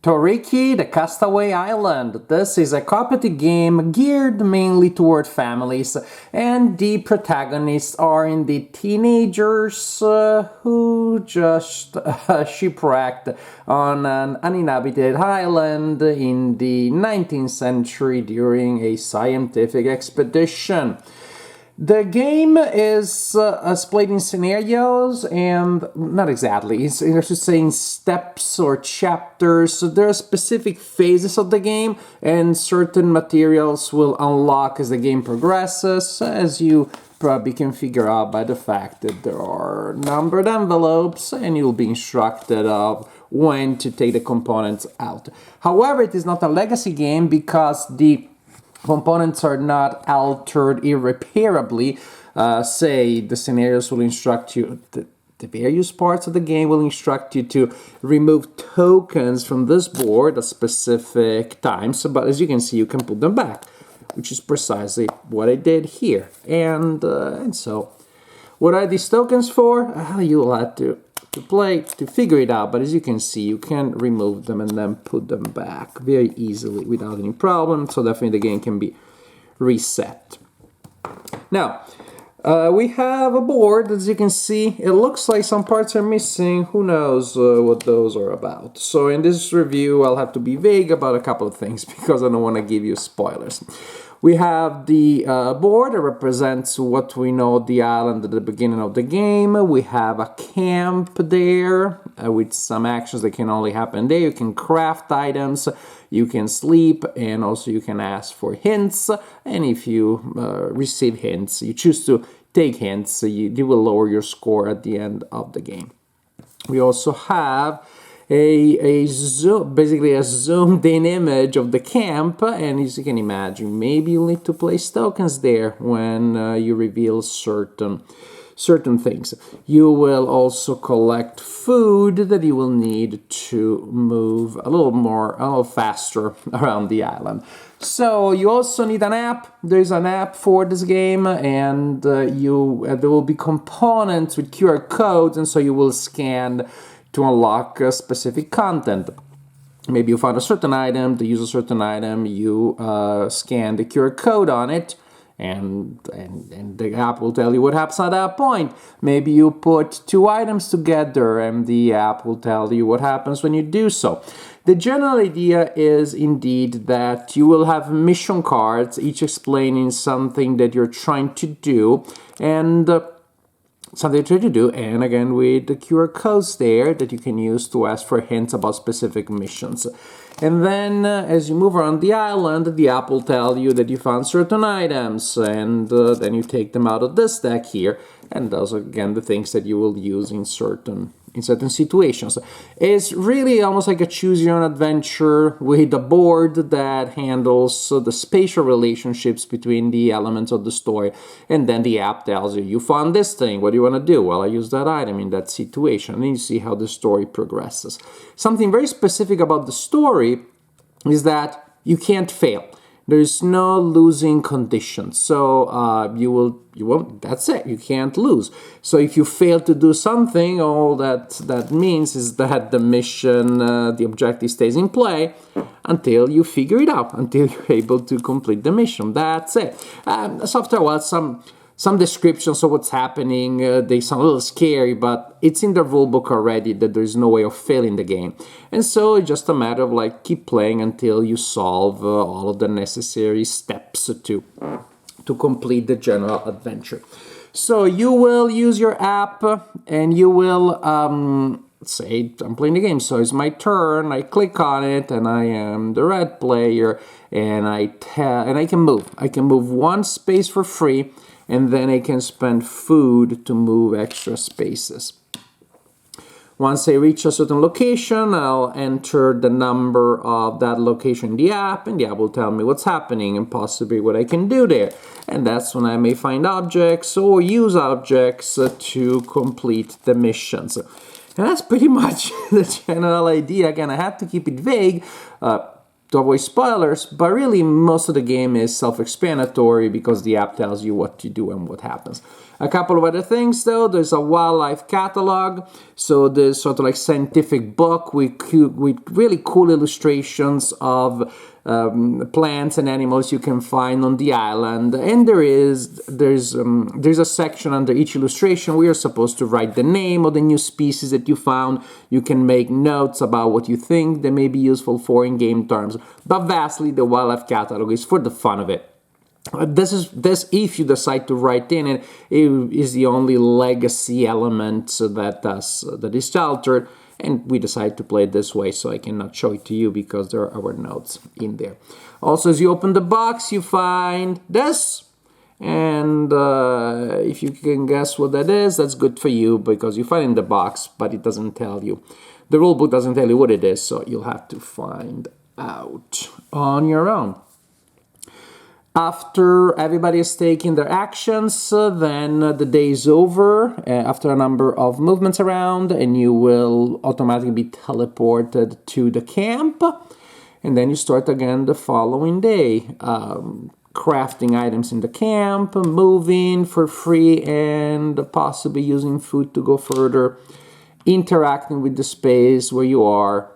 Toriki, the Castaway Island. This is a cooperative game geared mainly toward families, and the protagonists are indeed teenagers who just shipwrecked on an uninhabited island in the 19th century during a scientific expedition. The game is split in scenarios and not exactly, I should say in steps or chapters. So there are specific phases of the game and certain materials will unlock as the game progresses, as you probably can figure out by the fact that there are numbered envelopes and you'll be instructed of when to take the components out. However, it is not a legacy game because the components are not altered irreparably. Say the scenarios will instruct you, the various parts of the game will instruct you to remove tokens from this board at specific times, but as you can see, you can put them back, which is precisely what I did here. And so, what are these tokens for? You'll have to play to figure it out, but as you can see, you can remove them and then put them back very easily without any problem, so definitely the game can be reset. Now, we have a board, as you can see. It looks like some parts are missing. Who knows what those are about? So in this review, I'll have to be vague about a couple of things because I don't want to give you spoilers. We have the board that represents what we know the island at the beginning of the game. We have a camp there with some actions that can only happen there. You can craft items, you can sleep, and also you can ask for hints. And if you receive hints, you choose to take hints, you will lower your score at the end of the game. We also have a zoom, basically a zoomed in image of the camp, and as you can imagine, maybe you'll need to place tokens there when you reveal certain things. You will also collect food that you will need to move a little faster around the island. So you also need an app. There's an app for this game, and there will be components with QR codes, and so you will scan to unlock specific content. Maybe you found a certain item, to use a certain item, you scan the QR code on it, and the app will tell you what happens at that point. Maybe you put two items together, and the app will tell you what happens when you do so. The general idea is indeed that you will have mission cards, each explaining something that you're trying to do, and and again with the QR codes there that you can use to ask for hints about specific missions. And then as you move around the island, the app will tell you that you found certain items, and then you take them out of this deck here, and those are again the things that you will use in certain situations. It's really almost like a choose your own adventure with a board that handles the spatial relationships between the elements of the story, and then the app tells you found this thing, what do you want to do? Well, I use that item in that situation, and you see how the story progresses. Something very specific about the story is that you can't fail. There's no losing condition, so you won't. That's it. You can't lose. So if you fail to do something, all that means is that the mission, the objective stays in play until you figure it out, until you're able to complete the mission. That's it. So after a while, some descriptions of what's happening, they sound a little scary, but it's in the rulebook already that there's no way of failing the game. And so it's just a matter of like keep playing until you solve all of the necessary steps to complete the general adventure. So you will use your app and you will say I'm playing the game, so it's my turn. I click on it and I am the red player, and I can move. I can move one space for free, and then I can spend food to move extra spaces. Once I reach a certain location, I'll enter the number of that location in the app, and the app will tell me what's happening and possibly what I can do there. And that's when I may find objects or use objects to complete the missions. And that's pretty much the general idea. Again, I had to keep it vague to avoid spoilers, but really most of the game is self-explanatory because the app tells you what to do and what happens. A couple of other things though, there's a wildlife catalog, so there's sort of like scientific book with really cool illustrations of plants and animals you can find on the island, and there's a section under each illustration where you're supposed to write the name of the new species that you found. You can make notes about what you think they may be useful for in game terms, but vastly the wildlife catalog is for the fun of it. This if you decide to write in it, it is the only legacy element that is sheltered, and we decided to play it this way, so I cannot show it to you because there are our notes in there. Also, as you open the box, you find this, and if you can guess what that is, that's good for you because you find it in the box, but it doesn't tell you. The rulebook doesn't tell you what it is, so you'll have to find out on your own. After everybody is taking their actions, then the day is over after a number of movements around, and you will automatically be teleported to the camp. And then you start again the following day, crafting items in the camp, moving for free, and possibly using food to go further, interacting with the space where you are,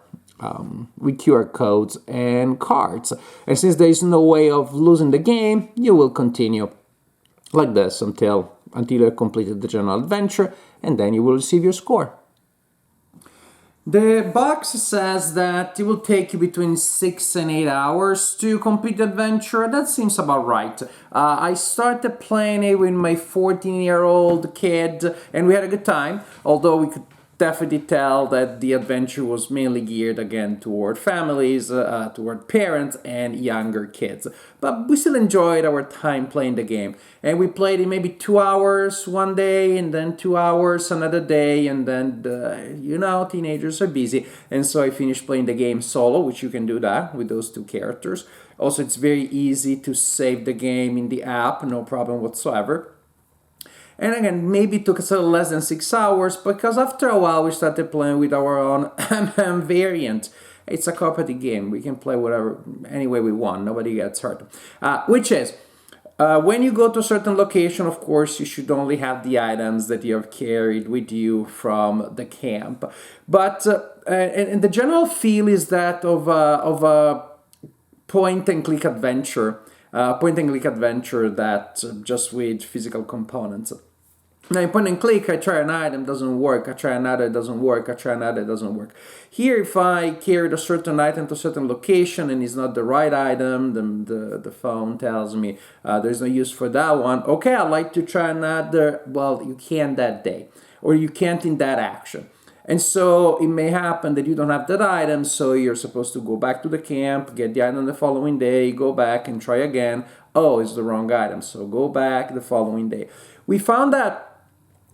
with QR codes and cards. And since there is no way of losing the game, you will continue like this until you have completed the general adventure, and then you will receive your score. The box says that it will take you between 6 and 8 hours to complete the adventure. That seems about right. I started playing it with my 14-year-old kid, and we had a good time, although we could definitely tell that the adventure was mainly geared again toward families, toward parents and younger kids. But we still enjoyed our time playing the game. And we played it maybe 2 hours one day, and then 2 hours another day, and then, teenagers are busy. And so I finished playing the game solo, which you can do that with those two characters. Also, it's very easy to save the game in the app, no problem whatsoever. And again, maybe it took us a little less than 6 hours because after a while we started playing with our own variant. It's a cooperative game. We can play whatever, any way we want. Nobody gets hurt. Which is, when you go to a certain location, of course, you should only have the items that you have carried with you from the camp. But and the general feel is that of a point-and-click adventure. Point-and-click adventure that just with physical components. Now, in point-and-click, I try an item, doesn't work. I try another, doesn't work. I try another, doesn't work. Here, if I carried a certain item to a certain location and it's not the right item, the phone tells me there's no use for that one. Okay, I'd like to try another. Well, you can't that day, or you can't in that action. And so it may happen that you don't have that item, so you're supposed to go back to the camp, get the item the following day, go back and try again. Oh, it's the wrong item, so go back the following day. We found that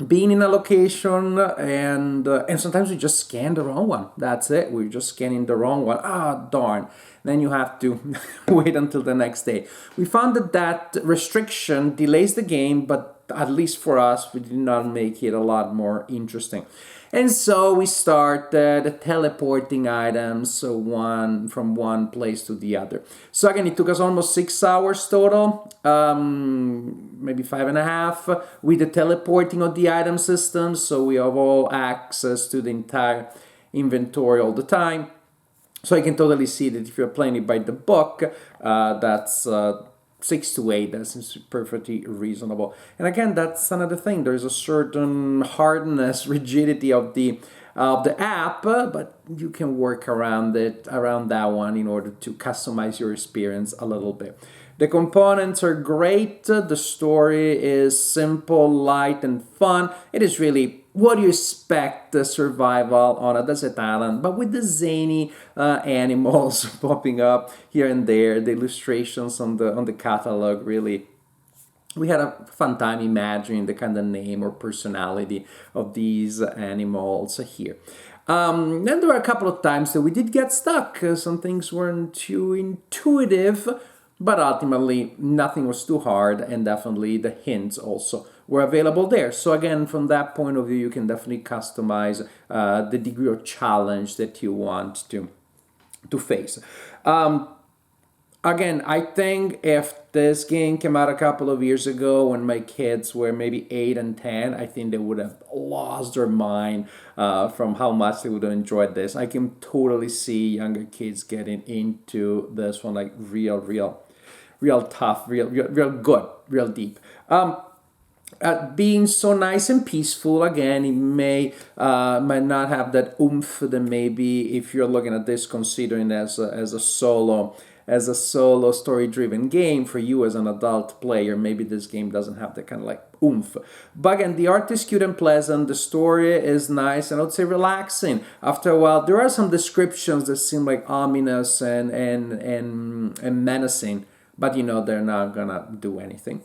being in a location and sometimes we just scan the wrong one. That's it. We're just scanning the wrong one. Ah, darn. Then you have to wait until the next day. We found that restriction delays the game, but at least for us, we did not make it a lot more interesting. And so we started teleporting items from one place to the other. So again, it took us almost 6 hours total, maybe 5.5, with the teleporting of the item system. So we have all access to the entire inventory all the time. So I can totally see that if you're playing it by the book, that's 6 to 8, that seems perfectly reasonable. And again, that's another thing. There's a certain hardness, rigidity of the app, but you can work around that one in order to customize your experience a little bit. The components are great. The story is simple, light, and fun. It is really what you expect the survival on a desert island, but with the zany animals popping up here and there. The illustrations on the catalog, really, we had a fun time imagining the kind of name or personality of these animals here. Then there were a couple of times that we did get stuck. Some things weren't too intuitive, but ultimately nothing was too hard, and definitely the hints also were available there. So again, from that point of view, you can definitely customize the degree of challenge that you want to face. Again, I think if this game came out a couple of years ago when my kids were maybe 8 and 10, I think they would have lost their mind from how much they would have enjoyed this. I can totally see younger kids getting into this one like real tough, real good, real deep. Being so nice and peaceful, again, it might not have that oomph that maybe if you're looking at this considering as a solo story driven game for you as an adult player, maybe this game doesn't have that kind of like oomph. But again, the art is cute and pleasant, the story is nice and I would say relaxing. After a while there are some descriptions that seem like ominous and menacing, but they're not gonna do anything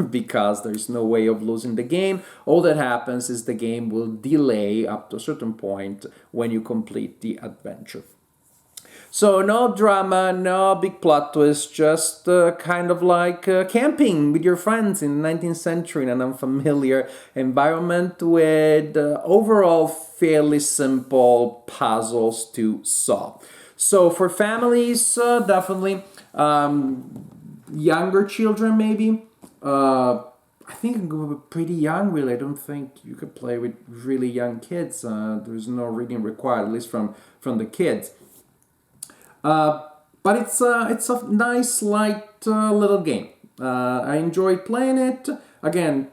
because there's no way of losing the game. All that happens is the game will delay up to a certain point when you complete the adventure. So no drama, no big plot twist, just kind of like camping with your friends in the 19th century in an unfamiliar environment with overall fairly simple puzzles to solve. So for families, definitely younger children maybe. I think pretty young really. I don't think you could play with really young kids. There's no reading required, at least from the kids. But it's a nice, light little game. I enjoyed playing it. Again,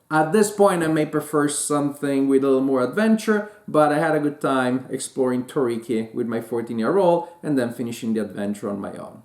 at this point, I may prefer something with a little more adventure, but I had a good time exploring Toriki with my 14-year-old and then finishing the adventure on my own.